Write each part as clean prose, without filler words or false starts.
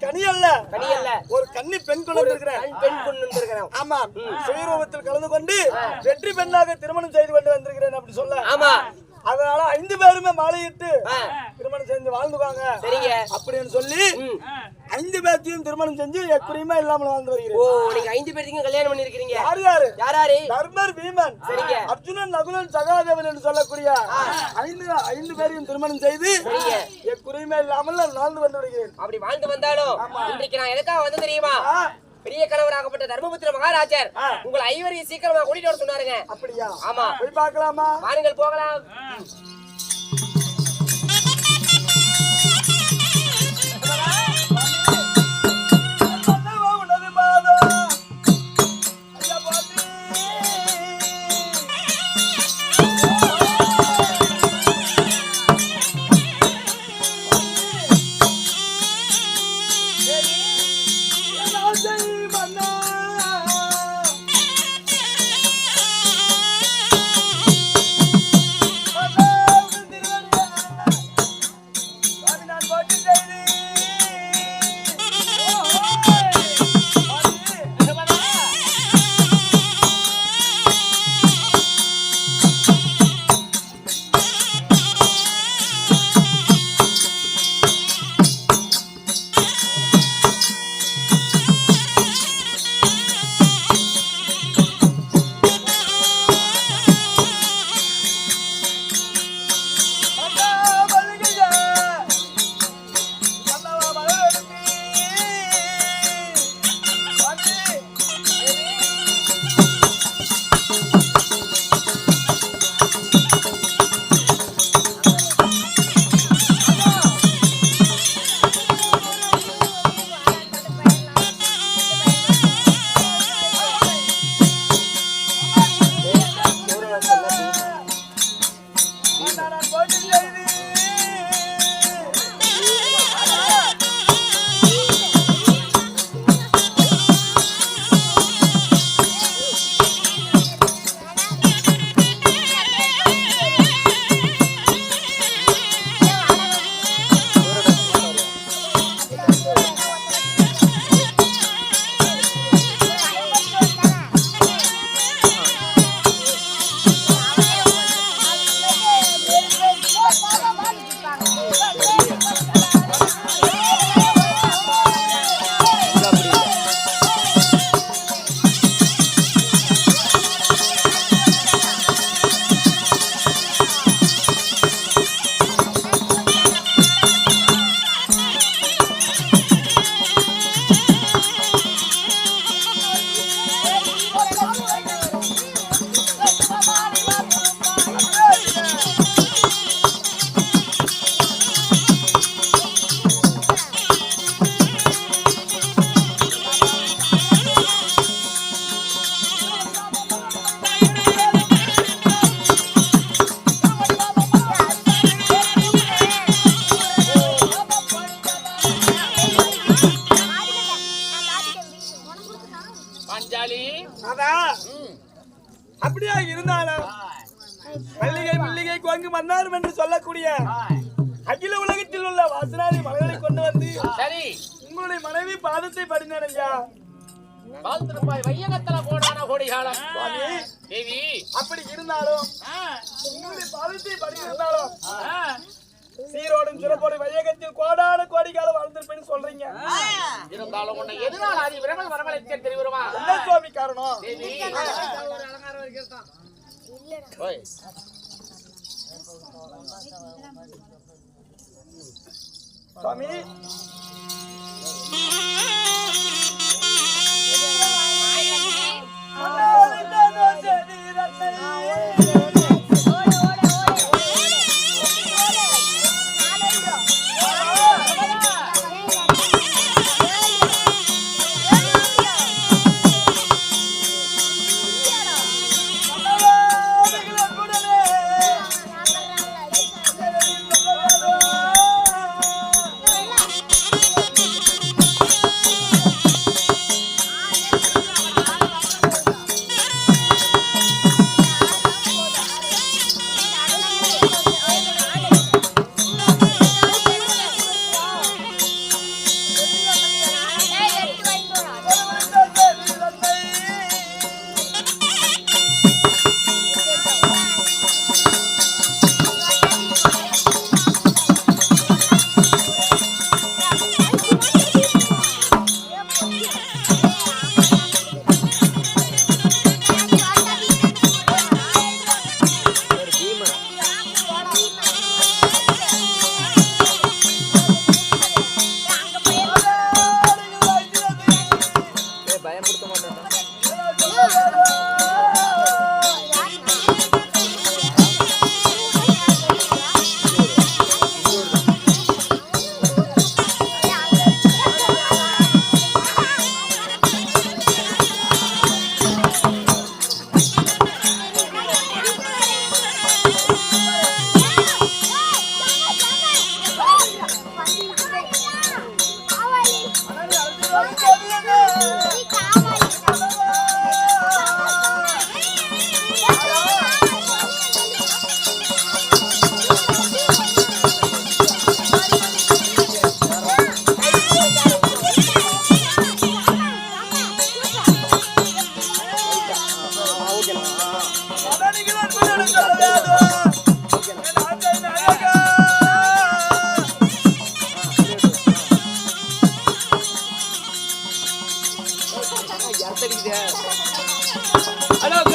கனி அல்ல ஒரு கன்னி பெண் கொண்டு வந்திருக்கிறேன். ஆமா, சுயரூபத்தில் கலந்து கொண்டு வெற்றி பெண்ணாக திருமணம் செய்து கொண்டு வந்திருக்கிறேன் அப்படி சொல்ல. ஆமா, அதனால 5 பேருமே மாலையிட்டு திருமணம் செஞ்சு வாழ்ந்துவாங்க அப்படின்னு சொல்லி 5 பேர்த்தையும் திருமணம் செஞ்சு எக்குறையுமே இல்லாமல் வாழ்ந்து வருகிறேன். ஓ, நீங்க 5 பேர்த்தையும் கல்யாணம் பண்ணிருக்கீங்க. யாரு? தர்மர், பீமன், அர்ஜுனன், நகுலன், சகாதேவன் என்று சொல்லக்கூடிய 5 பேரையும் திருமணம் செய்து எக்குறையுமே இல்லாமல் வாழ்ந்து வந்து வருகிறேன். அப்படி வாழ்ந்து வந்தாலும் இன்றைக்கு நான் எதுக்காக வந்து தெரியுமா? பெரிய கணவராகப்பட்ட தர்மபுத்திர மகாராஜர் உங்களை 5 சீக்கிரமா கூட்டிட்டு வர சொன்னாருங்க. அப்படியா? ஆமா, போய் பார்க்கலாமா? வாருங்கள் போகலாம். அப்படியா இருந்தாலும் மல்லிகை மல்லிகை கொங்கு மன்னாரும் என்று சொல்லக்கூடிய அகில உலகத்தில் உள்ள வாசனாதி மலர்களை கொண்டு வந்து சரி உங்களுடைய மனைவி பாதத்தை படினார் ஐயா. அப்படி இருந்தாலும் உங்களுடைய பாதத்தை படித்திருந்தாலும் சீரோடும் சிறப்போடும் வையகத்தில் கோடான கோடிக்காலம் வாழ்ந்திருப்பேன்னு சொல்றீங்க. இருந்தாலும் உன்னை எதனால அது விரமல் வரவழைக்க தெரியுமா? என்ன சுவாமி காரணம்? சுவாமி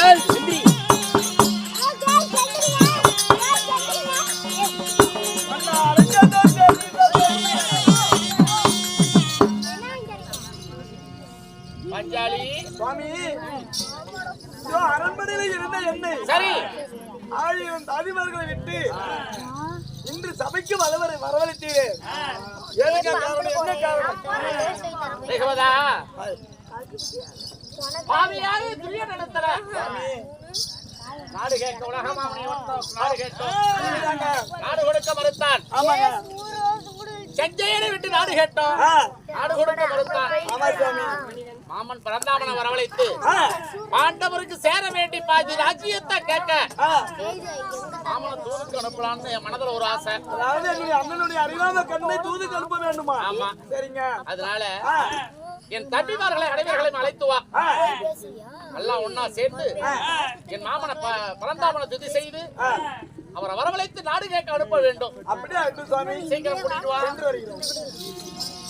ஏய், எந்திரி. பஞ்சாலி சுவாமி இதோ அரண்மனையில் இருந்த எண்ணெய் சரி 1000 தாதிமார்களை விட்டு இன்று சபைக்கு வரவழைத்தீரே. ஏனுங்க காரணம்? என்ன காரணம்? தேகவதா பாவியாரு துரிய நடத்தல நாடு கேட்க உலகமாமணி வந்தோம் நாடு கேட்டோம் நாடு கொடுக்க மறுத்தான் ஆமாங்க. செஞ்சையனை விட்டு நாடு கேட்டோம் நாடு கொடுக்க மறுத்தான் ஆமா சுவாமி. மாமன் பரந்தாமனை வரவழைத்து ஆ, பாண்டவருக்கு சேர வேண்டி பாதி ராஜ்யத்தை கேட்க ஆ. மாமனை தூதுக்கு அனுப்பலான்னு என் மனதுல ஒரு ஆசை. அதாவது என்னுடைய அண்ணனுடைய அறிவாம கண்ணை தூதுக்கு அனுப்ப வேண்டுமா? ஆமா. சரிங்க. அதனால ஆ, என் தம்பிமார்களை அனைவர்களையும் அழைத்து வா ஆ, எல்லாம் ஒன்னா சேர்ந்து என் மாமனை பரந்தாமனை துதி செய்து ஆ. அவரை வரவழைத்து நாடு கேட்க அனுப்ப வேண்டும். அப்படியே ஆகட்டும் சுவாமி. சீக்கிரம் கூட்டிட்டு வா. சென்று வருகிறோம்.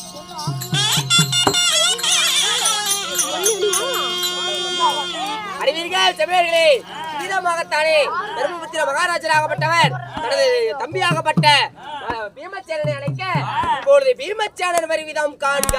அறிவீர்கள் செவ்வேர்களே, விதமாகத்தானே தர்மபுத்திர மகாராஜராகப்பட்டவர் தனது தம்பியாகப்பட்ட பீமச்சேனனை அழைக்க இப்பொழுது பீமச்சேனன் வருவிதம் காண்க.